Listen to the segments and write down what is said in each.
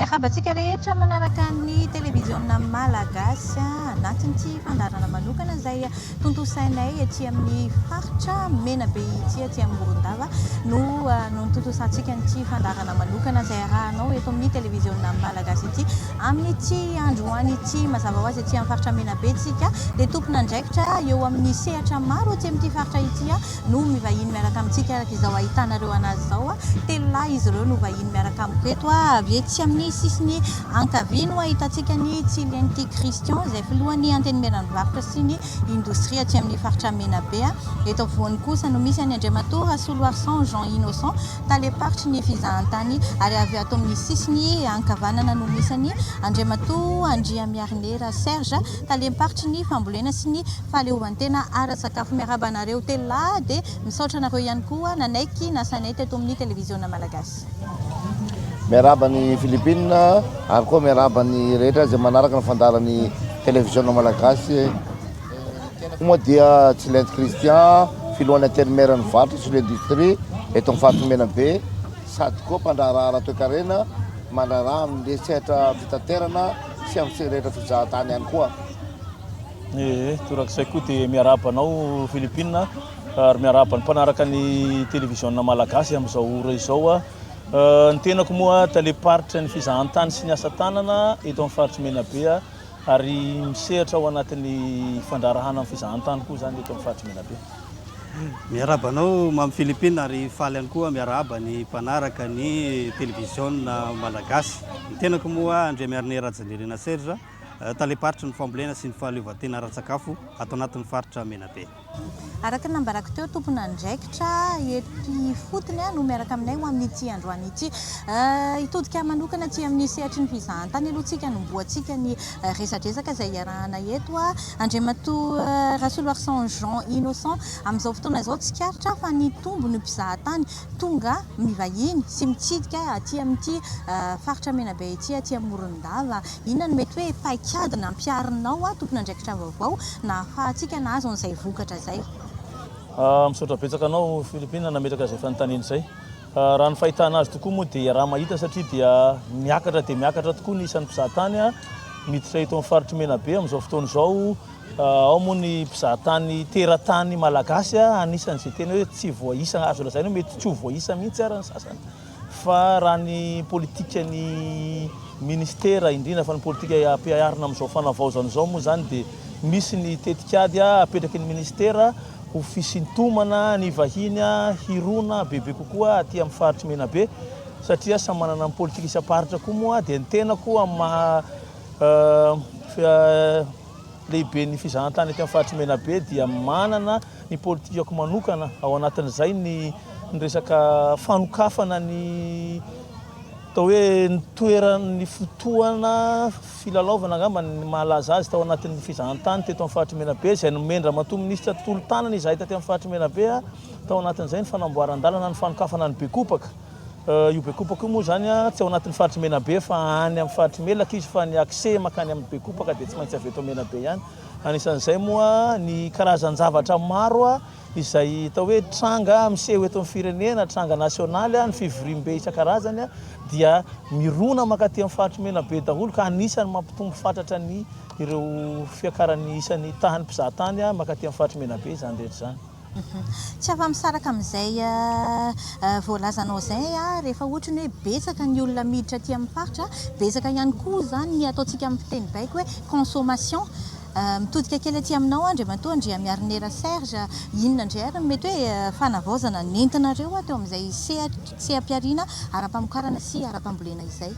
Miarabantsika rehetra manaraka ny televiziona malagasy anatin'ity fandarana manokana izay tontosainay aty amin'ny faritra Menabe ity aty amin'ny Morondava no tontosantsika nyity fandarana manokana izay arahanao eto amin'ny televiziona malagasy ity amin'ity androany ity mazava ho azy aty amin'ny faritra Menabe tsika dia tompona andraikitra eo amin'ny sehatra maro aty amin'ity faritra ity no mivahiny miaraka amintsika araka izao ahitanareo anazy izao telo lahy izy ireo no vahiny miaraka amiko eto avy etsy amin'ny sisiny ankavia no ahitantsika ny Tsilenty Christian izay filohan'ny antenimieran'ny sy ny indostria aty amin'ny faritra Menabe. Eto afovoany kosa no misy any Andriamatoa Rasoloarsan Jean Innocent taleparitry ny fizahantany ary avy ato amin'ny sisiny ankavanana no misy ny Andriamatoa Andriamiarnera Serge taleparitry ny fambolena sy ny fahaleovantena ara-sakafo. Miarahaba anareo telo lahy dia misaotra anareo ihany koa nanaiky nasanay teto amin'ny televiziona malagasy. Miarahaba ny Filipina ary koa miarahaba ny rehetra izay manaraka ny fandaran'ny televiziona malagasy. Moa dia Tsilenty Christian filohan'ny antenimieran'ny varotra sy l'industrie eto amin'ny faritra Menabe sady koa mpandraharaha toe-karena mandraharaha amin'ilay sehatra fitaterana sy amin'ny rehetra fizahantany ihany koa. Torak'izay koa dia miarahaba anao Filipina ary miarahaba ny mpanaraka ny televiziona malagasy amin'izao ora izao. Ny tenako moa taleparitra ny fizahantany sy ny asa tanana eto amin'ny faritra Menabe ary misehatra ao anatin'ny fandrarahana amin'ny fizahantany koa zany eto amin'ny faritra Menabe. Miarahaba anao mamy Filipina ary faly ihany koa miarahaba ny mpanaraka ny televiziona malagasy. Ny tenako moa Andriamiarnera Janirina Serge taleparitry ny fambolena sy ny fahaleovantena ara-sakafo ato anatin'ny faritra Menabe. Araka nambarako teo tompona andraikitra ety fotony no miaraka aminay ho amin'ity androany ity hitodika manokana aty amin'ny sehatry ny fizahantany aloha tsika nomboantsika ny resadresaka izay iarahana eto Andriamatoa Rasoloarsan Jean Innocent amin'izao fotoana izao tsikaritra fa ny tombo ny mpizahantany tonga mivahiny sy mitsidika aty amin'ity faritra Menabe ity aty amin'ny Morondava. Inona no mety hoe paikadina ampiarinao tompona andraikitra vaovao na ahafahantsika nahazo an'izay vokatra izay? Misaotra betsaka anao Filipina nametraka izay fanontaniana izay. Raha ny fahitana azy tokoa moa dia raha mahita satria dia miakatra tokoa ny isan'ny mpizahantany miditra eto amin'ny faritra Menabe amin'izao fotoana izao. Ao moa ny mpizahantany teratany malagasy anisan'izay tena hoe tsy voaisa azo lazaina mety tsy ho voaisa mihitsy ary ny sasany. Fa raha ny politika ny ministera indrindra fa ny politika ampiarina amin'izao fanavaozana izao moa zany dia misy ny tetikady apetraky ny ministera ho fisintomana ny vahiny hirona bebe kokoa aty amin'ny faritra Menabe satria samy manana ny politika isam-paritra koa moa dia ny tenako amin'ny maha lehibe ny fizahantany aty amin'ny faritra Menabe dia manana ny politikako manokana ao anatin'izay ny resaka fanokafana ny atao hoe ny toeran'ny fotoana filalaovana angamba ny mahalaza azy tao anatin'ny fizahantany teto amin'ny faritra Menabe izay nomendra matoa minisitra tolo-tanana izahay taty amin'ny faritra Menabe tao anatin'izay ny fanamboaran-dalana ny fanokafana ny bekopaka. Io bekopaka io moa zany tsy ao anatin'ny faritra Menabe fa any amin'ny faritra Melaka izy fa ny akse makany amin'ny bekopaka dia tsy maintsy avy eto Menabe ihany. Anisan'izay moa ny karazan-javatra maro izay atao hoe tranga miseho eto amin'ny firenena, tranga nasionaly ny fivoriam-be isan-karazany dia mirona makaty amin'ny faritra Menabe daholo ka anisany mampitombo fatratra ny ireo fiakaran'ny isan'ny tahan'ny mpizahantany makaty amin'ny faritra Menabe izany rehetra izany. Tsy afa-misaraka amin'izay voalazanao izay rehefa ohatra ny hoe betsaka ny olona miditra aty amin'ny faritra, betsaka ihany koa zany ny ataontsika amin'ny fiteny baiko hoe consommation. Mitodika kely aty aminao Andriamatoa Andriamiarnera Serge, inona indray ary mety hoe fanavaozana nentinareo teo amin'izay seha-piariana ara-pamokarana sy ara-pambolena izay?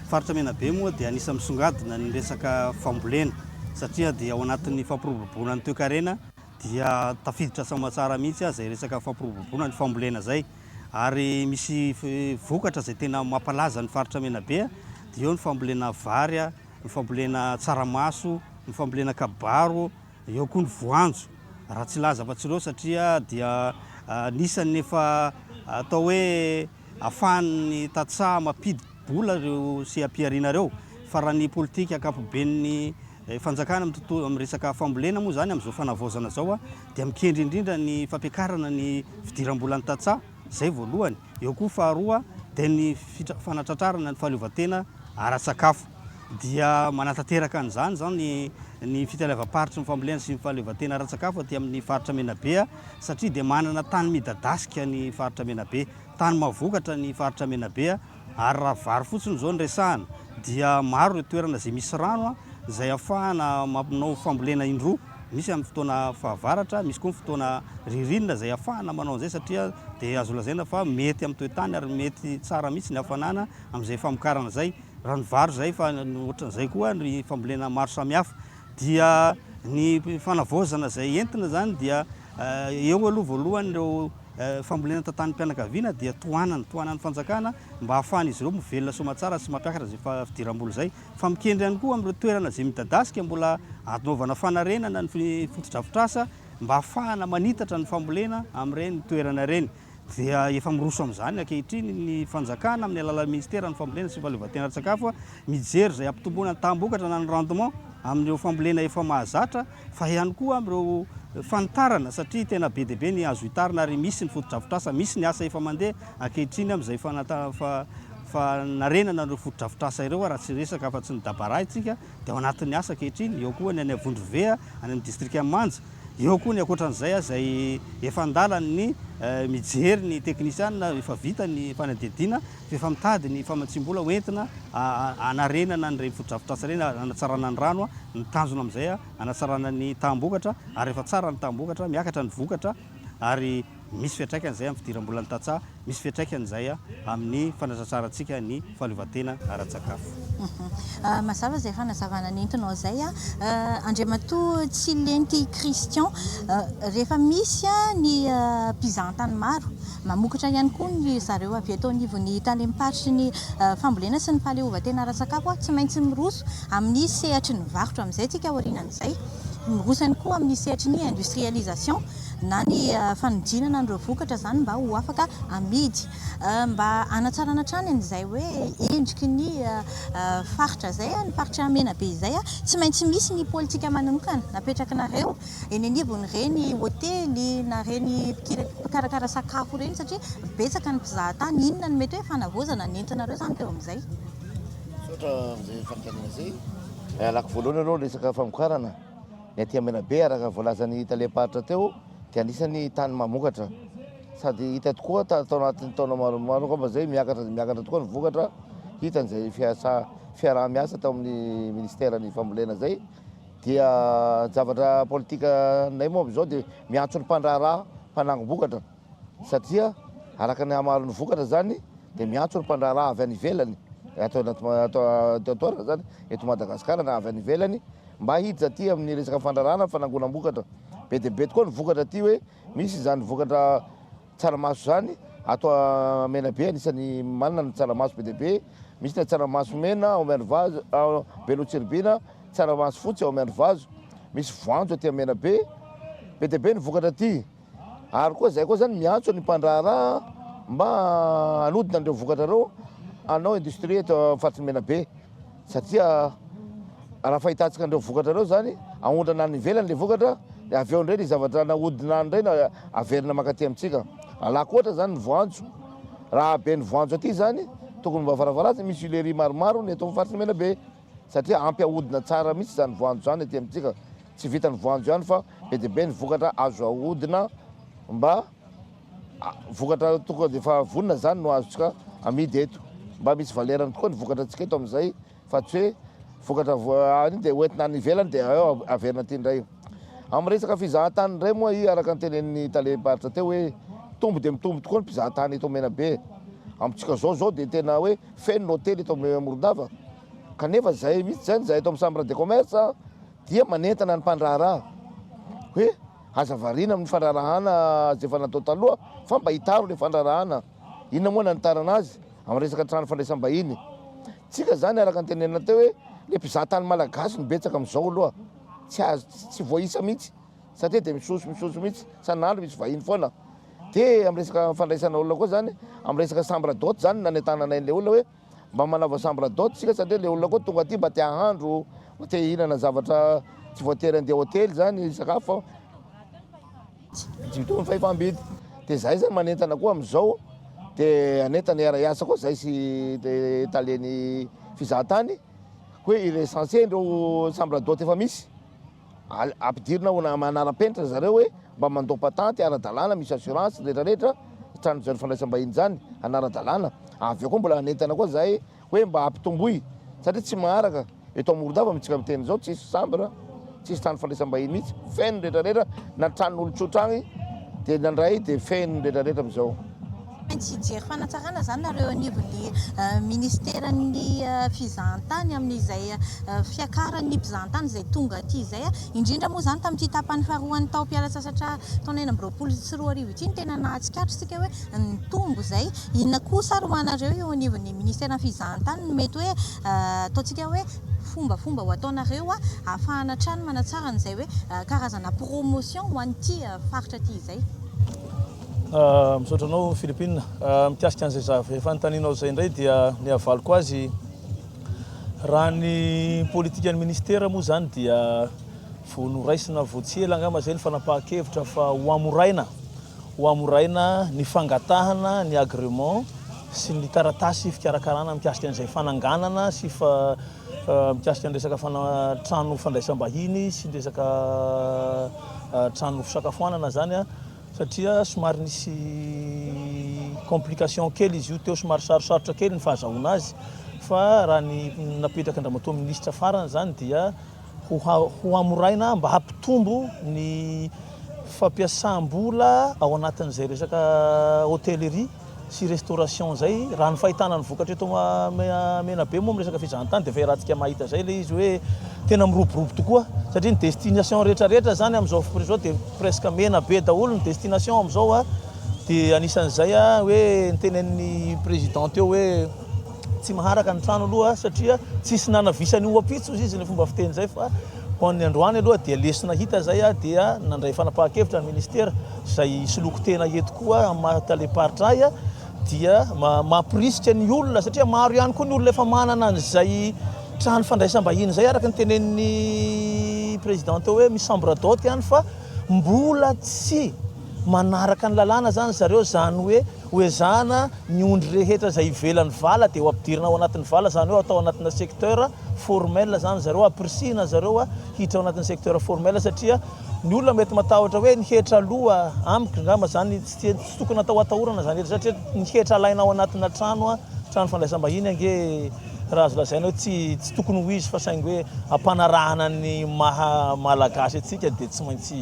Faritra Menabe moa dia anisany misongadina ny resaka fambolena satria dia ao anatin'ny fampiroboroboana ny toe-karena dia tafiditra samatsara mihitsy izay resaka fampiroboroboana ny fambolena izay ary misy vokatra izay tena mampalaza ny faritra Menabe dia eo ny fambolena vary, ny fambolena tsaramaso, ny fambolena kabaro, eo koa ny voanjo. Raha tsy laza fa tsy ireo satria dia nisany efa atao hoe ahafahan'ny tatsaha mampidi-bola ireo seha-piariana ireo fa raha ny politika akapoben'ny fanjakana amin'ny resaka fambolena moa zany amin'izao fanavaozana zao dia mikendry indrindra ny fampiakarana ny fidiram-bola ny tatsaha, zay voalohany. Eo koa faharoa dia ny fanatratrarana ny fahaleovantena ara-tsakafo dia manatanteraka an'izany zao ny fitalevam-paritra ny fambolena sy ny fahaleovantena ara-tsakafo aty amin'ny faritra Menabe satria dia manana tany midadasika ny faritra Menabe, tany mavokatra ny faritra Menabe ary raha vary fotsiny zao ny resahana dia maro ireo toerana izay misy rano izay ahafahana mampanao fambolena indroa, misy amin'ny fotoana fahavaratra, misy koa ny fotoana ririnina izay ahafahana manao an'izay satria dia azo lazaina fa mety amin'ny toetany ary mety tsara mihitsy ny hafanana amin'izay famokarana izay. Raha ny vary izay fa ohatran'izay koa ny fambolena maro samihafa dia ny fanavaozana izay entina zany dia eo aloha voalohany ireo fambolena tantanym-pianakaviana dia tohanany fanjakana mba ahafahan'izy ireo mivelona somatsara sy mampiakatra izay fidiram-bola izay, fa mikendry ihany koa amin'ireo toerana izay midadasika mbola anaovana fanarenana ny fotodrafitrasa mba ahafahana manitatra ny fambolena amin'ireny toerana ireny. Dia efa miroso amin'izany ankehitriny ny fanjakana amin'ny alalan'ny ministera ny fambolena sy fahaleovantena ara-tsakafo mijery izay ampitomboana ny tambokatra na ny rendement amin'ireo fambolena efa mahazatra, fa ihany koa amin'ireo fanitarana satria tena be dia be ny azo hitarina ary misy ny fotodrafitrasa, misy ny asa efa mandeha ankehitriny amin'izay fanarenana ireo fotodrafitrasa ireo raha tsy resaka fa tsy ny dabara itsika dia ao anatin'ny asa ankehitriny. Eo koa ny any Vondrovea any amin'ny district Manja, eo koa ny akoatran'izay izay efa andalany ny mijery ny teknisianina efa vita ny fanadihadiana, efa mitady ny famatsim-bola hoentina anarenana n'ireny fotodrafitrasa ireny, anatsarana ny rano, ny tanjona amin'izay anatsarana ny tambokatra ary efa tsara ny tambokatra miakatra ny vokatra ary misy fiantraikany izay amin'ny fidiram-bola ny tantsaha, misy fiantraikany izay amin'ny fanatratrarantsika ny fahaleovantena ara-tsakafo. Mazava izay fanazavana nentinao izay Andriamatoa Tsilenty Christian, rehefa misy ny mpizahatany maro mamokatra ihany koa ny zareo avy eto anivon'ny talemparitra ny fambolena sy ny fahaleovantena ara-tsakafo tsy maintsy miroso amin'ny sehatry ny varotra amin'izay tsika aorianan'izay, mirosany koa amin'ny sehatry ny industrialisation na ny fanodinana n'ireo vokatra zany mba ho afaka amidy, mba anatsarana trany an'izay hoe endriky ny faritra zay, ny faritra Menabe izay tsy maintsy misy ny politika manokana napetrakanareo eny anivon'ireny hotely na reny mpikarakara sakafo ireny satria betsaka ny mpizahatany. Inona ny mety hoe fanavaozana nentinareo zany teo amin'izay? Sotra amin'izay fanontaniana izay alako voalohany aloha resaka famokarana ny aty Menabe araka voalazan'ny talemparitra teo dia anisany tany mamokatra sady hita tokoa tao anatin'ny taona maromaro koa zay miakatra tokoa ny vokatra, hitan'izay fiaraha-miasa tao amin'ny ministeran'ny fambolena zay dia zavatra politika nay moa amin'izao dia miantso ny mpandraharaha mpanangom-bokatra satria araka ny hamaron'ny vokatra zany dia miantso ny mpandraharaha avy any ivelany atao zany eto Madagasikara na avy any ivelany mba hiditra aty amin'ny resaka fandrarahana fanangonam-bokatra. Be dia be tokoa ny vokatra aty hoe misy zany vokatra tsaramaso zany atao Menabe anisany manana ny tsaramaso be dia be, misy ny tsaramaso mena ao Mervazo, Belotsirbina, tsaramaso fotsy ao Mervazo, misy voanjo aty Menabe, be dia be ny vokatra aty. Ary koa zay koa zany miantso ny mpandraharaha mba hanodina an'ireo vokatra reo anao industrie eto faritra Menabe satria raha fahitantsika an'ireo vokatra reo zany ahondrana any ivelany le vokatra dia avy eo indray zavatra nahodina any indray averina makaty amintsika. Alako ohatra zany ny voanjo, raha be ny voanjo aty zany tokony mba varavarazy misy huilerie maromaro ny eto amin'ny faritra Menabe satria ampy ahodina tsara mihitsy zany voanjo zany aty amintsika, tsy vita ny voanjo ihany fa be dia be ny vokatra azo ahodina mba vokatra tokoa dia efa vonona zany no azontsika amidy eto mba misy valerany tokoa ny vokatra antsika eto amin'izay fa tsy hoe vokatra dia hoentina any ivelany dia eo averina aty indray. Amin'ny resaka fizahatany indray moa araka ny tenen'ny talemparitra teo hoe mitombo dia mitombo tokoa ny mpizahatany eto Menabe. Amintsika zao dia tena hoe feno ny hotely eto Morondava kanefa zay mihitsy zany zay eto amin'ny chambre de commerce dia manentana ny mpandraharaha hoe aza variana amin'ny fandrarahana zay efa natao taloha fa mba hitaro le fandrarahana. Inona moa nanitarana azy amin'ny resaka trano fandraisam-bahiny. Tsika zany araka ny tenenina teo hoe le mpizahatany malagasy no betsaka amin'izao aloha tsy voaisa mihitsy satria dia misoso mihitsy san'andro misy vahiny foana. Dia amin'ny resaka fandraisana olona koa zany amin'ny resaka chambre d'hôte zany nanentanana le olona hoe mba manava chambre d'hôte sika satria le olona koa tonga aty mba tia ahandro, mba tia hihinana zavatra tsy voatery andeha hotely zany sakafo tsy mitovy ny fahefam-bidy. Dia zay zany manentana koa amin'izao dia anentany ara-iasa koa zay sy taleny fizahantany hoe irecensé ndreo chambre d'hôte efa misy ampidirina ho manara-penitra zareo hoe mba mandao patenty ara-dalàna misy assurance rehetrarehetra trano zareo fandraisam-bahiny zany anara-dalàna avy eo koa mbola anentana koa zay hoe mba ampitomboy satria tsy maharaka eto Morondava mitsika miteny zao tsisy chambre tsisy trano fandraisam-bahiny mihitsy feno rehetrarehetra na tranon'olon-tsotra agny dia nandray dia feno rehetrarehetra am'izao tsy jery fanatsarana zany nareo anivon'ny ministeran'ny fizahantany amin'izay fiakaran'ny mpizahantany zay tonga aty zay indrindra moa zany tamin'ity tapany faharoan'ny tao mpialatsasatra taona 2024 ity ny tena nahatsikatrisika hoe nitombo zay inona kosa ary hoanareo eo anivon'ny ministeran'ny fizahantany mety hoe ataontsika hoe fomba ho ataonareo ahafahana trano manatsara n'izay hoe karazana promotion ho an'ity faritra aty zay. Misaotra anao Philippine mitiasika an'izay zavatra efa notanianao zay indray dia ny havaliko azy raha ny politikan'ny ministera moa zany dia vao noraisina vao tsy ela angamba zay ny fanapahan-kevitra fa ho amoraina ny fangatahana ny agrément sy ny taratasy fikarakarana mikasika an'izay fananganana sy mikasika ny resaka trano fandraisam-bahiny sy ny resaka trano fisakafoanana zany satria somary nisy complication kely izy io teo somary sarosarotra kely ny fahazahoana azy fa raha ny napetraka andramatoa ministra farany zany dia ho amoraina mba hampitombo ny fampiasam-bola ao anatin'izay resaka hôtellerie sy restauration zay raha ny fahitana ny vokatra eto Menabe moa resaka fizahantany dia rahatsika mahita zay le izy hoe tena miroborobo tokoa satria ny destination rehetrarehetra zany am'izao zao dia presque Menabe daholo ny destination am'izao dia anisan'izay hoe nitenen'ny président teo hoe tsy maharaka ny trano aloha satria tsisy nanavisany oapitso izy ny fomba fiteny zay fa ho an'ny androany aloha dia lesona hita zay dia nandray fanapahan-kevitra ny ministera zay soloko tena eto koa mahataleparitra dia mampirisika ny olona satria maro ihany koa ny olona efa manana an'izay trano fandraisam-bahiny zay araka ny tenen'ny président teo hoe misy chambre d'hôte ihany fa mbola tsy manaraka ny lalàna zany zareo zany hoe hoezana ny ondry rehetra zay ivelan'ny vala dia ho ampidirina ao anatin'ny vala zany hoe atao anatina secteur formel zany zareo apirisina zareo hiditra ao anatin'ny secteur formel satria ny olona mety matahotra hoe nihetra aloha amiko ngamba zany tsy tokony atao atahorana zany satria nihetra alaina ao anatina trano fandraisam-bahiny ange raha azo lazaina hoe tsy tokony ho izy fa saingy hoe ampanarahana ny malagasy atsika dia tsy maintsy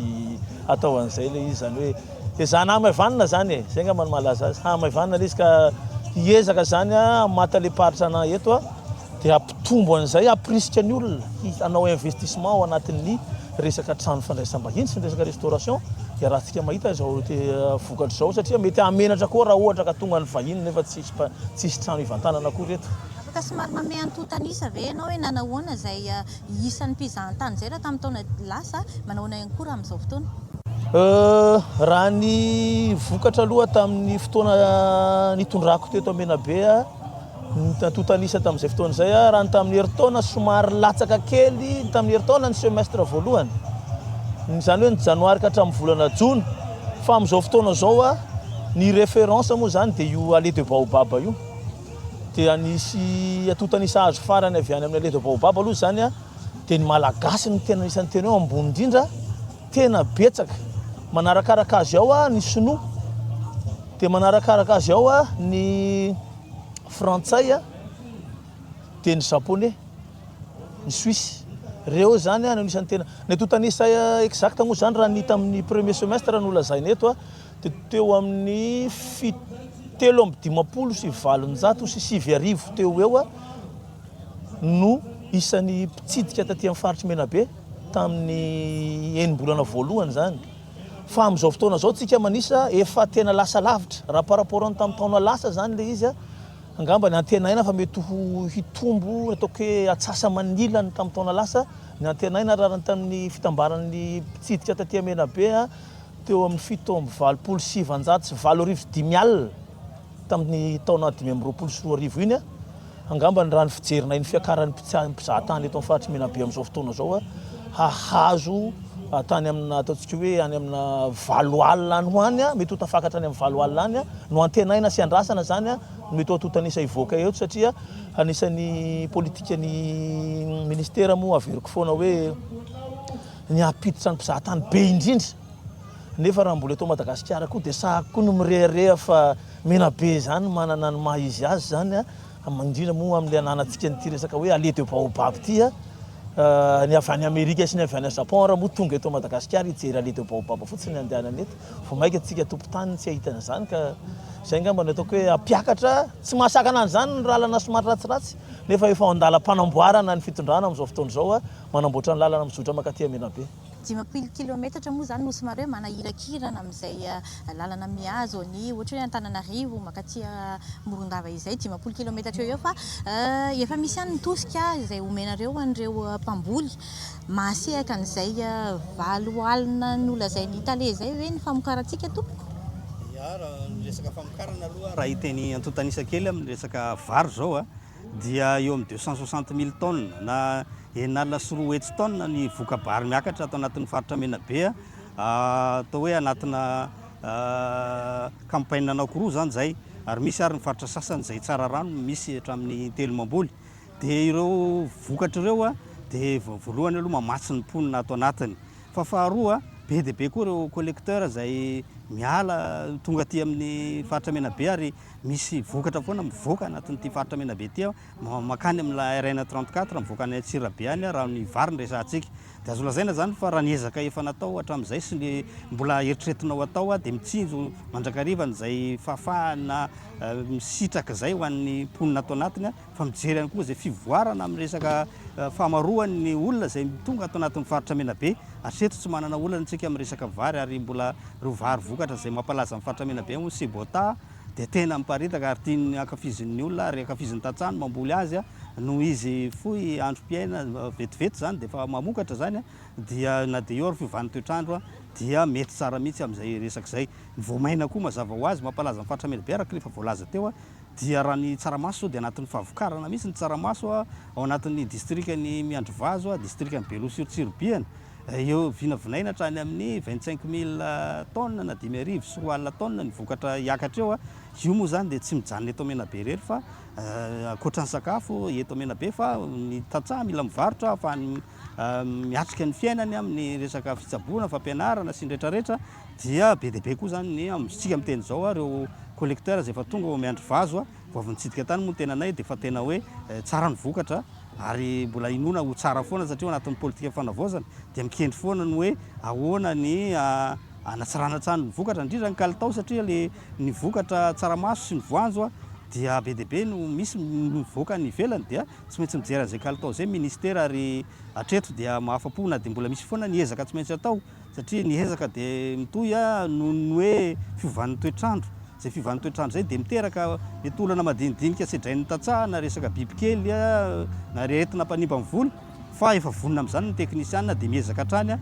atao an'izay le izy zany hoe ezana hamaivanina zany zay ngamba ny malaza azy hamaivanina le izy ka hiezaka zany mahataleparitra ana eto dia ampitombo an'izay ampirisika ny olona anao investissement ao anatin'ny resaka trano fandraisam-bahiny sy ny resaka restauration dia raha tsika mahita zao vokatra zao satria mety hamenatra koa raha ohatra ka tonga ny vahiny nefa tsisy trano ivantanana koa reto. Ka somary manome antontanisa ve ianao hoe nanahoana zay isan'ny mpizahantany zay raha tamin'ny taona lasa manahoana ihany koa raha amin'izao fotoana? Raha ny vokatra aloha tamin'ny fotoana nitondrako teto Menabe ntontanisa tamin'izay fotoana zay raha ny tamin'ny herintaona somary latsaka kely tamin'ny herintaona ny semestre voalohany zany hoe ny janoary ka hatramin'ny volana jona fa amin'izao fotoana zao ny référence moa zany dia io allée de baobab io dia nisy atontanisa azo farany avy any amin'ny allée de baobab aloha zany dia ny malagasy ny tena isan'ny tena eo ambony indrindra tena betsaka manarakaraka azy ao ny sinoa dia manarakaraka azy ao ny frantsay dia ny japonais ny suisse reo zany no isan'ny tena ny atontanisa exact moa zany raha ny tamin'ny premier semestre no lazaina eto dia teo amin'ny 7 sy 7 sy 9 teo eo no isan'ny mpitsidika taty amin'ny faritra Menabe tamin'ny enim-bolana voalohany zany fa amin'izao fotoana zao tsika manisa efa tena lasa lavitra raha par rapport ny tamin'ny taona lasa zany le izy angamba ny antenaina fa mety ho hitombo ataoko hoe atsasa manila ny tamin'ny taona lasa ny antenaina raha tamin'ny fitambaran'ny mpitsidika taty Menabe teo amin'ny 7,7 sy 7,5 alina tamin'ny taona 2024 iny angamba ny raha ny fijerina iny fiakaran'ny mpizahantany eto amin'ny faritra Menabe amin'izao fotoana zao hahazo tany amina ataontsika hoe any amina 20 alina any ho any mety ho tafakatra any amin'ny 20 alina any no antenaina sy andrasana zany mety ho atotanisa ivoaka eto satria anisan'ny politikany ministera moa averiko foana hoe ny ampiditra ny mpizahatany be indrindra nefa raha mbola eto Madagasikara koa dia sahako no mirehareha fa Menabe zany manana ny maha izy azy zany indrindra moa amin'ilay ananantsika nyity resaka hoe allée de baobab ty ny avy any Amerika sy ny avy any Japon raha moa tonga eto Madagasikara hijery allée de baobab fotsiny andehanana eto vao maika antsika tompon-tany tsy ahitana zany ka zay ngamba ny ataoko hoe ampiakatra tsy mahasaka anany zany ny lalana somary ratsiratsy nefa efa andalam-panamboarana ny fitondrana amin'izao fotoana izao manamboatra ny lalana mizotra makaty Menabe. 10 kilometatra moa zany no somary hoe manahirakirana amin'izay lalana mihazo ny ohatra hoe Antananarivo makaty Morondava izay 10 kilometatra eo fa efa misy any tosika izay omenareo an'ireo mpamboly mahasehaka an'izay 20 alina no lazainy Italia zay hoe ny famokarantsika tompoko. Raha resaka famokarana aloha raha hiteny antotanisa kely amin'ny resaka vary zao dia eo amin'ny 260 000 tonnes na enalina sy roa hetsy tonnes ny voka-bary miakatra atao anatin'ny faritra Menabe atao hoe anatina campagne anankiroa zany zay ary misy ary ny faritra sasany zay tsara rano misy hatramin'ny telomamboly dia ireo vokatra ireo dia voalohany aloha mamatsy ny mponina ato anatiny fa faharoa be dia be koa ireo collecteur zay miala tonga aty amin'ny faritra Menabe ary misy vokatra foana mivoaka anatin'ity faritra Menabe ity makany amin'la RN 34 mivoaka any Antsirabe any raha ny vary ny resantsika dia azo lazaina zany fa raha ny ezaka efa natao hatramin'izay sy ny mbola eritreretinao atao dia mitsinjo mandrakariva n'izay fahafahana misitraka zay ho an'ny mponina ato anatiny fa mijery ihany koa zay fivoarana amin'ny resaka fahamaroan'ny olona zay tonga ato anatin'ny faritra Menabe hatreto tsy manana olana antsika amin'ny resaka vary ary mbola ro vary vokatra zay mampalaza amin'ny faritra Menabe moa Sebota dia tena miparitaka ary tiany akafizin'ny olona ary akafizin'ny tantsano mamboly azy no izy fohy andro mpiaina vetivety zany dia efa mamokatra zany dia na dia eo ary fiovan'ny toetrandro dia mety tsara mihitsy amin'izay resaka izay voamaina koa mazava ho azy mampalaza amin'ny faritra Menabe araka rehefa voalaza teo dia raha ny tsaramaso dia anatin'ny fahavokarana mihitsy ny tsaramaso ao anatin'ny distrikany Miandrivazo distrikany Beloha-sur-Tsirobiana eo vinavinaina hatrany amin'ny 25 000 tonnes na 5,000 sy 4 alina tonnes ny vokatra hiakatra eo io moa zany dia tsy mijanona eto Menabe rery fa ankoatra ny sakafo eto Menabe fa ny tantsaha mila mivarotra fa miatrika ny fiainany amin'ny resaka fitsaboana fampianarana sy ny rehetrarehetra dia be dia be koa zany ny amintsika miteny zao ireo collecteur zay efa tonga ao Miandrivazo vao avy nitsidika tany moa tenanay dia efa tena hoe tsara ny vokatra ary mbola inona ho tsara foana satria anatin'ny politika fanavaozana dia mikendry foana ny hoe ahoana ny anatsarana trano ny vokatra indrindra ny kalitao satria ny vokatra tsaramaso sy ny voanjo dia be dia be no misy mivoaka ny ivelany dia tsy maintsy mijery an'izay kalitao zay ministera ary hatreto dia mahafa-po na dia mbola misy foana ny ezaka tsy maintsy atao satria ny ezaka dia mitohy noho ny hoe fiovan'ny toetrandro zay fiovan'ny toetrandro zay dia miteraka mety olana madinidinika sedrain'ny tantsaha na resaka bibikely na rehetina mpanimba amin'ny volo fa efa vonona amin'izany ny teknisiana dia miezaka hatrany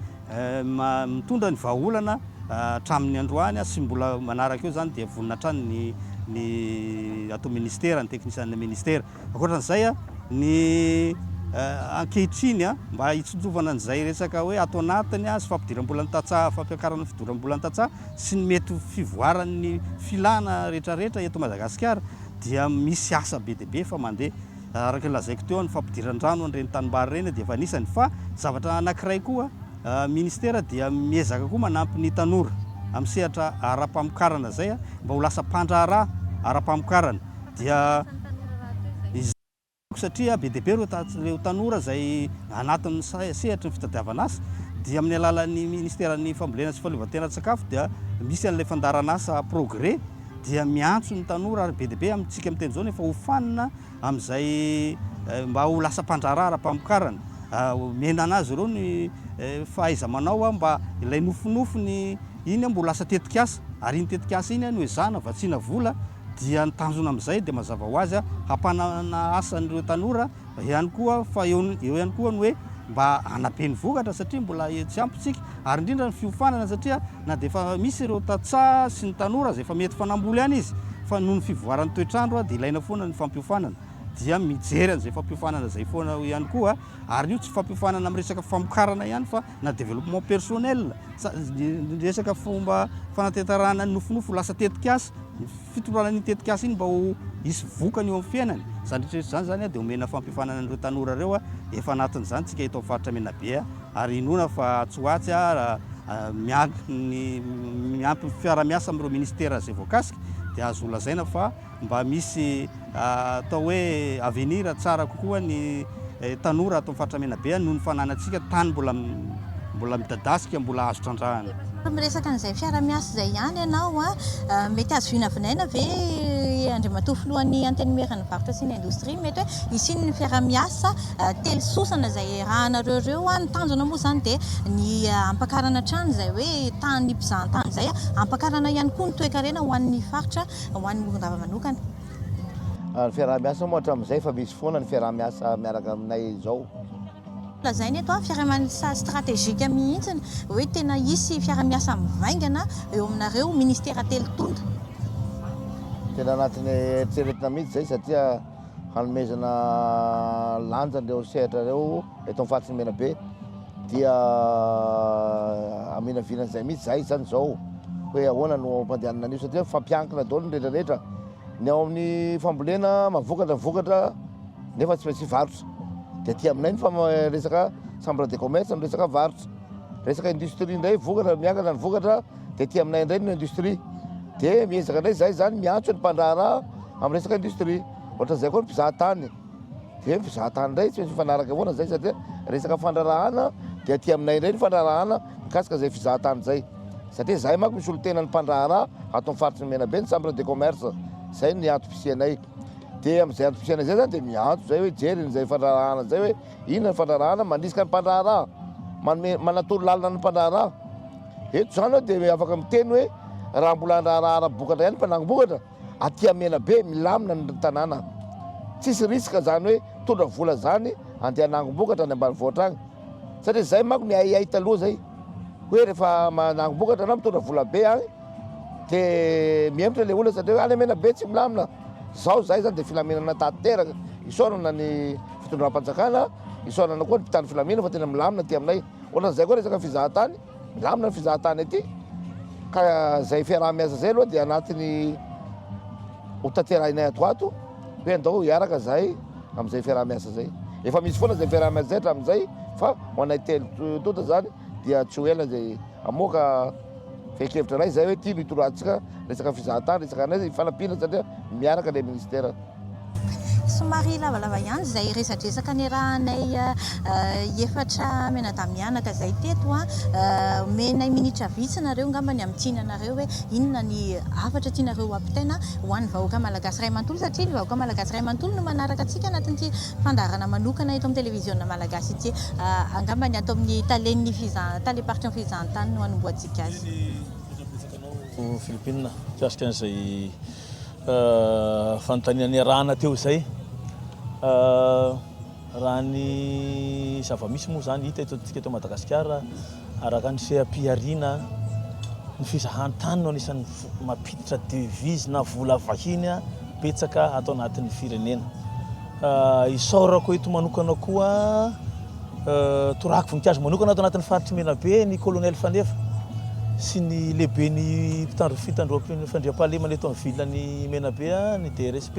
mitondra ny vahaolana hatramin'ny androany sy mbola manaraka eo zany dia vonona hatrany ny atao ministera ny teknisiana ministera akoatran'izay ny ankehitriny mba hitsontsovana an'izay resaka hoe ato anatiny sy fampidiram-bolany tantsaha fampiakarana fidiram-bolany tantsaha sy ny mety fivoaran'ny filana rehetrarehetra eto Madagasikara dia misy asa be dia be fa mandeha araka lazaiko teo ny fampidiran-drano an'ireny tanimbary reny dia efa anisany fa zavatra anankiray koa ministera dia miezaka koa manampy ny tanora amin'ny sehatra ara-pamokarana zay mba ho lasa mpandraharaha ara-pamokarana dia satria be dia be ireo tanora zay anatin'ny sehatra ny fitadiavana asa dia amin'ny alalan'ny ministeran'ny fambolena sy fahaleovan-tena-tsakafo dia misy an'ilay fandarana asa progrès dia miantso ny tanora ary be dia be amintsika miteny zao nefa ho fanina amin'izay mba ho lasa mpandraharaha ara-pamokarana mena anazy ireo ny fahaiza-manao mba ilay nofinofiny iny mba ho lasa tetika asa ary iny tetika asa iny no ezana vatsiana vola dia nitanjona amin'izay dia mazava ho azy hampanana asan'ireo tanora ihany koa fa eo ihany koa ny hoe mba hanabe ny vokatra satria mbola tsy ampitsika ary indrindra ny fiofanana satria na dia efa misy ireo tantsaha sy ny tanora zay efa mety fanamboly ihany izy fa noho ny fivoaran'ny toetrandro dia ilaina foana ny fampiofanana dia mijery an'izay fampiofanana zay foana ihany koa ary io tsy fampiofanana amin'ny resaka famokarana ihany fa na développement personnel resaka fomba fanatetarana nofinofo lasa tetikasa fitorana ny tetikasa iny mba ho hisy vokany eo amin'ny fiainany zany zany dia omena fampiofanana an'ireo tanora ireo efa anatin'izany tsika eto amin'ny faritra Menabe ary inona fa tsoatsy miampy fiara-miasa amin'ireo ministera zay voakasika dia azo lazaina fa mba misy atao hoe avenir tsara kokoa ny tanora atao amin'ny faritra Menabe noho ny fananantsika tany mbola midadasika mbola azo trandrahana. Miresaka an'izay fiara-miasa izay ihany ianao mety azo vinavinaina ve Andriamatoa filohan'ny antenimera ny varotra sy ny indostria mety hoe isin'ny fiara-miasa telo sosana izay rahanareo ireo ny tanjona moa izany dia ny ampakarana trano izay hoe tany mpizahan-tany izay ampakarana ihany koa ny toe-karena ho an'ny faritra ho an'ny Morondava manokana. Ny fiara-miasa moa hatramin'izay fa misy foana ny fiara-miasa miaraka aminay izao. Lazaina eto fiara-miasa stratégique mihitsiny hoe tena hisy fiara-miasa mivaingana eo aminareo ministera telo tonda. Tena anatin'ny eritreretina mihitsy zay satria hanomezana lanjan'ireo sehatra ireo eto amin'ny faritra Menabe dia aminavinan'izay mihitsy zay zany zao hoe ahoana no ampandehanana an'io satria fampiankina daholo ny rehetrarehetra ny ao amin'ny fambolena mavokatra nefa tsy maintsy varotra dia aty aminay ny resaka chambre de commerce ny resaka varotra resaka industrie indray vokatra miankana ny vokatra dia aty aminay indray no industrie dia miezaka indray zay zany miantso ny mpandraharaha amin'ny resaka industrie ohatran'izay koa ny mpizahatany dia mpizahatany indray tsy maintsy mifanaraka avona zay satria resaka fandrarahana dia aty aminay indray ny fandrarahana mikasika zay fizahatany zay satria zay manko misy olo tena ny mpandraharaha ato amin'ny faritra Menabe ny chambre de commerce zay ny antom-pisianay dia amin'izay antom-pisianay zay zany dia miantso zay hoe jery zay fandrarahana zay hoe inona ny fandrarahana manisika ny mpandraharaha manatoro lalina ny mpandraharaha eto zany hoe dia afaka miteny hoe raha mbola andraharaha ara-bokatra ihany mpanangom-bokatra aty amin'ny Menabe milamina ny tanàna tsisy risika zany hoe tondra vola zany andeha hanangom-bokatra any ambanivohitra agny satria zay manko ny aiay taloha zay hoe rehefa manangom-bokatra na mitondra vola be agny dia miemitra le olona satria hoe any Menabe tsy milamina zao zay zany dia filaminana tateraka isaorana ny fitondram-panjakana isaorana koa ny mpitany filamina fa tena milamina aty aminay ohatran'izay koa resaka fizahatany milamina ny fizahatany aty ka zay fiaraha-miasa zay aloha dia anatiny hotanterahinay ato hoe andao hiaraka zahay amin'izay fiaraha-miasa zay efa misy foana zay fiaraha-miasa zay hatramin'izay fa ho anay telo tota zany dia tsy ho ela zay amoaka feikevitra ray zay hoe tia no hitoratsika resaka fizahatany resaka anay ifanampiana satria miaraka le ministera. Somary lavalava ihany izay resadresaka ny rahanay efatra menadamianaka izay teto menay minitra vitsy nareo ngambany amin'ny tiananareo hoe inona ny afatra tianareo ampitaina ho an'ny vahoaka malagasy iray manontolo satria ny vahoaka malagasy iray manontolo no manaraka antsika anatin'ity fandarana manokana eto amin'ny televiziona malagasy ity angambany atao amin'ny talen'ny taleparitra ny fizahan-tany no hanomboantsika azy. Filipina kiasika an'izay fanontaniany arahana teo izay raha ny zava-misy moa zany hita tsika eto Madagasikara araka ny seha-piariana ny fizahan-tany no anisan'ny mampiditra devise na vola vahiny betsaka atao anatin'ny firenena isaorako eto manokana koa torako voninkazo manokana atao anatin'ny faritry Menabe ny colonel Fanefa sy ny lehibe ny fitandroam-pandriam-pahalemana eto amin'ny vilan'ny Menabe ny DRSP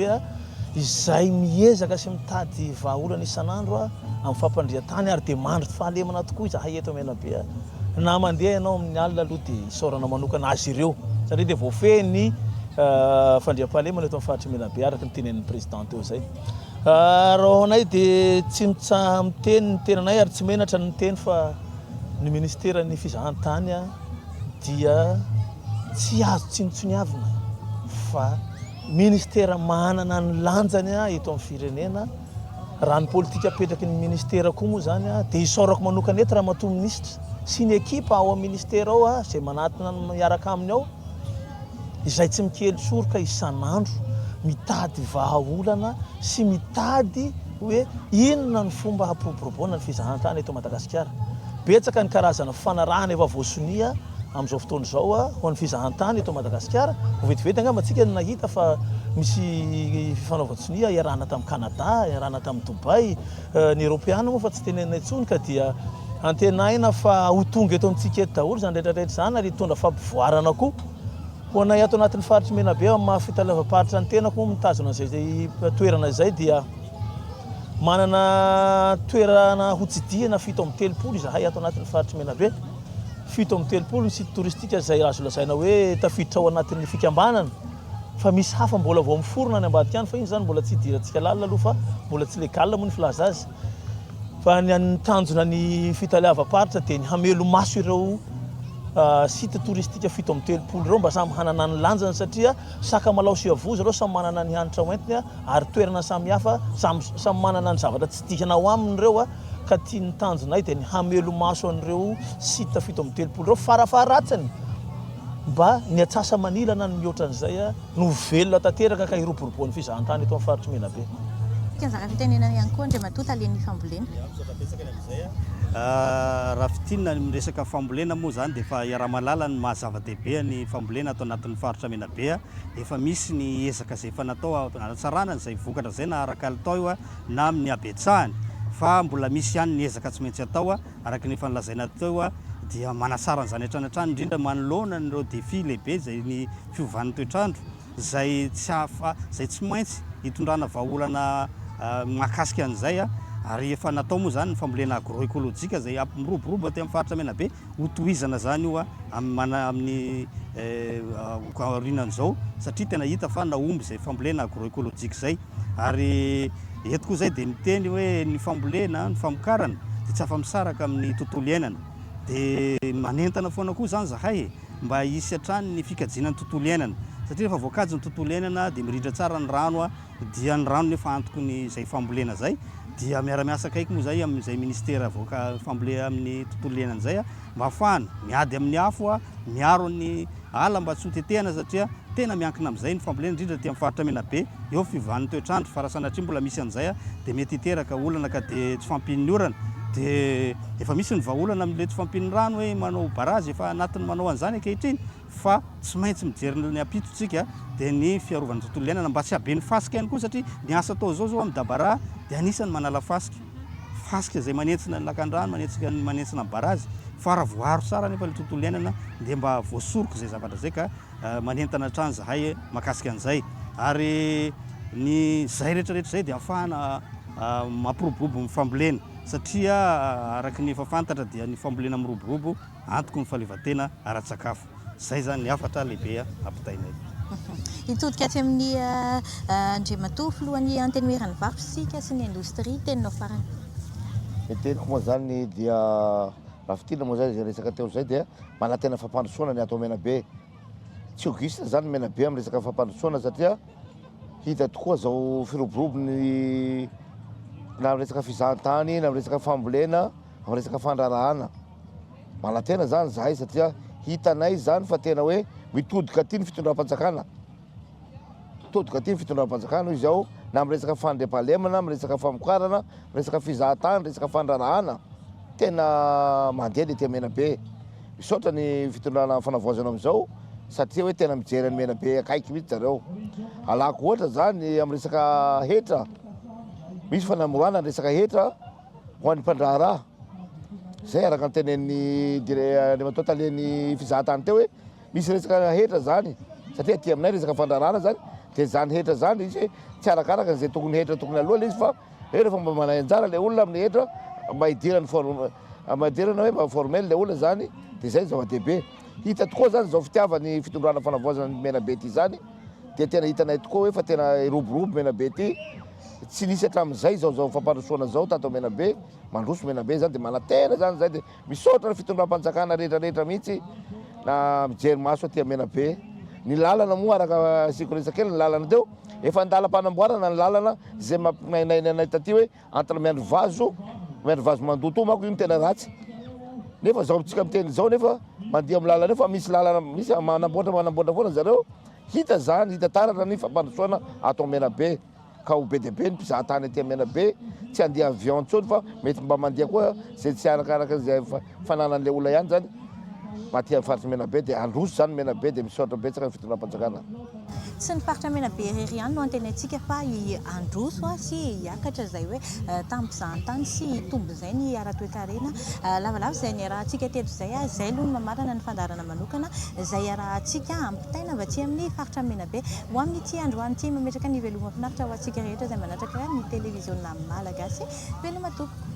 izay miezaka sy mitady vahaolana isan'andro amin'ny fampandria-tany ary dia mandry fahalemana tokoa izahay eto Menabe na mandeha ianao amin'ny alina aloha dia isaorana manokana azy ireo satria dia voafeny fandriam-pahalemana eto amin'ny faritry Menabe araka ny tenen'ny président teo izay raha anay dia tsy mitsaha miteny ny tenanay ary tsy menatra ny teny fa ny ministera ny fizahan-tany dia tsy azo tsinontsoniavina fa ministera manana ny lanjany eto amin'ny firenena raha ny politika apetraky ny ministera koa moa zany dia isaorako manokana eto raha matoa minisitra sy ny ekipa ao amin'ny ministera ao izay manatina miaraka aminy ao izay tsy mikely soroka isan'andro mitady vahaolana sy mitady hoe inona ny fomba hampiroboroboana ny fizahan-tany eto Madagasikara betsaka ny karazana fanarahana efa voasonia amin'izao fotoana izao ho an'ny fizahantany eto Madagasikara ho vetivety angamba antsika nahita fa misy fifanaovan-tsonia iarahana tamin'ny Canada, iarahana tamin'ny Dubai, ny Europeana moa fa tsy tenenina intsony ka dia antenaina fa ho tonga eto amintsika eto daholo zany rehetrarehetra zany ary hitondra fampivoarana koa ho anay ato anatin'ny faritry Menabe amin'ny mahafitalavam-paritra ny tenako moa mitazona izay toerana izay dia manana toerana hotsidihana 7-3 izahay ato anatin'ny faritry Menabe. 7-3 ny site touristique izay azo lazaina hoe tafiditra ao anatin'ny fikambanana fa misy hafa mbola vao miforona ny ambadika any fa iny zany mbola tsy hidirantsika lalina aloha fa mbola tsy légal moa ny filaza azy fa ny tanjona ny fitalavam-paritra dia ny hamelo maso ireo site touristique 7-3 ireo mba samy hanana ny lanjany satria sakamalao sy avozy ireo samy manana ny hanitra hoentiny ary toerana samihafa samy manana ny zavatra tsy tihanao aminy ireo ka tia ny tanjonay dia ny hamelo maso an'ireo site 7-3 ireo farafaratsany mba ny atsasa manilana ny mihoatra an'izay no velona tanteraka ka hiroboroboan'ny fizahantany eto amin'ny faritry Menabe. Zaka fitenenana ihany koa Andriamatoa alian'ny fambolena. Raha fitinina ny resaka fambolena moa zany dia efa iara-malala ny mahazava-dehibe ny fambolena atao anatin'ny faritra Menabe efa misy ny ezaka izay efa natao anatsarana izay vokatra izay na araka atao io na amin'ny abetsahany fa mbola misy ihany ny ezaka tsy maintsy atao araka ny efa nolazaina teo dia manasara an'izany hatrany indrindra manoloana nireo défi lehibe izay ny fiovan'ny toetrandro izay tsy maintsy hitondrana vahaolana mahakasika an'izay ary efa natao moa zany ny fambolena agroekôlôjika izay miroborobo aty amin'ny faritra Menabe ho tohizana zany io amin'ny aorianan'izao satria tena hita fa naomby izay fambolena agroekôlôjika izay ary eto koa izay dia miteny hoe ny fambolena ny famokarana dia tsy afa-misaraka amin'ny tontolo iainana dia manentana foana koa zany zahay mba hisy hatrany ny fikajiana ny tontolo iainana satria rehefa voankajo ny tontolo iainana dia mirindra tsara ny rano dia ny rano nefa antoko ny izay fambolena zay dia miara-miasa akaiky moa zay amin'izay ministera fambolena amin'ny tontolo iainana zay mba ahafahana miady amin'ny afo miaro ny ala mba tsy ho tetehana satria tena miankina amin'izay ny fambolena indrindra ty amin'ny faritra Menabe eo fivan'ny toetrandro fa raha sanatria mbola misy an'izay dia mety hiteraka olana ka dia tsy fampin'ny orana dia efa misy ny vahaolana amin'ilay tsy fampin'ny rano hoe manao barazy efa anatiny manao an'izany ankehitriny fa tsy maintsy mijery ny apitotsika dia ny fiarovana tontolo iainana mba tsy haben'ny fasika ihany koa satria ny asa atao zao amin'ny dabara dia anisany manala fasika izay manentsina ny lakan-drano manentsina ny barazy fa raha voaro tsara nefa ny tontolo iainana dia mba voasoroko izay zavatra zay ka manentana hatrany zahay mahakasika an'izay ary ny zay rehetrarehetra izay dia ahafahana mampiroborobo ny fambolena satria araka ny efa fantatra dia ny fambolena miroborobo antoko ny fahaleovantena ara-tsakafo zay zany ny afatra lehibe ampitainay. Hitodika aty amin'ny Andriamatoa filohan'ny anteneran'ny varotrasika sy ny indostria teninao farany. Ny teniko moa zany dia raha fitina moa zay resaka teo zay dia manantena fampandrosoana ny atao Menabe. Tsy ogista zany Menabe amin'ny resaka fampandrosoana satria hita tokoa zao firoborobony na amin'ny resaka fizahantany na amin'ny resaka fambolena amin'ny resaka fandrarahana manantena zany zahay satria hitanay zany fa tena hoe mitodika aty ny fitondram-panjakana izy ao na amin'ny resaka fandriam-pahalemana amin'ny resaka famokarana resaka fizahantany resaka fandrarahana tena mandeha le tia Menabe misaotra ny fitondrana fanavoazana amin'izao satria hoe tena mijery ny Menabe akaiky mihitsy zareo alako ohatra zany amin'ny resaka hetra misy fanamorana ny resaka hetra ho an'ny mpandraharaha zay araka ny tenen'ny Andriamatoa talian'ny fizahantany teo hoe misy resaka hetra zany satria aty aminay resaka fandrarahana zany dia zany hetra zany izy tsy arakaraka zay tokony hetra tokony aloha izy fa rehefa mba manay anjara le olona amin'ny hetra mba hidirana hoe mba formel le olona zany dia zay zava-dehibe hita tokoa zany zao fitiavany fitondrana fanavoazana ny Menabe ty zany dia tena hitanay tokoa hoe fa tena iroborobo Menabe ty tsy nisy hatramin'izay zao fampandrosoana zao tato Menabe mandroso Menabe zany dia manantena zany zay dia misaotra ny fitondram-panjakana rehetrarehetra mihitsy na mijery maso aty Menabe ny lalana moa araka sikoresakely ny lalana teo efa andalam-panamboarana ny lalana zay mampinainaina anay taty hoe entre miandro vazo mandoto manko io ny tena ratsy nefa zao tsika miteny zao nefa mandeha amin'ny lalana io fa misy lalana misy manamboatra foana zareo hita zany hita taratra ny fampandrosoana atao Menabe ka ho be dehibe ny mpizahatany aty Menabe tsy handeha avion ntsony fa mety mba mandeha koa zay tsy arakaraka zay fananan'le olona ihany zany maty amin'ny faritra Menabe dia androso zany Menabe dia misaotra betsaka ny fitondram-panjakana. Tsy ny faritra Menabe irery ihany no antenaitsika fa i androso sy hiakatra izay hoe tampizahantany sy hitombo izay ny ara-toekarena lavalava izay ny arahantsika teto izay izay aloha no mamarana ny fandarana manokana izay arahantsika ampitaina avy aty amin'ny faritra Menabe ho amin'ity androany ity mametraka ny veloma finaritra ho antsika rehetra izay manatraka ny televiziona malagasy veloma tompoko.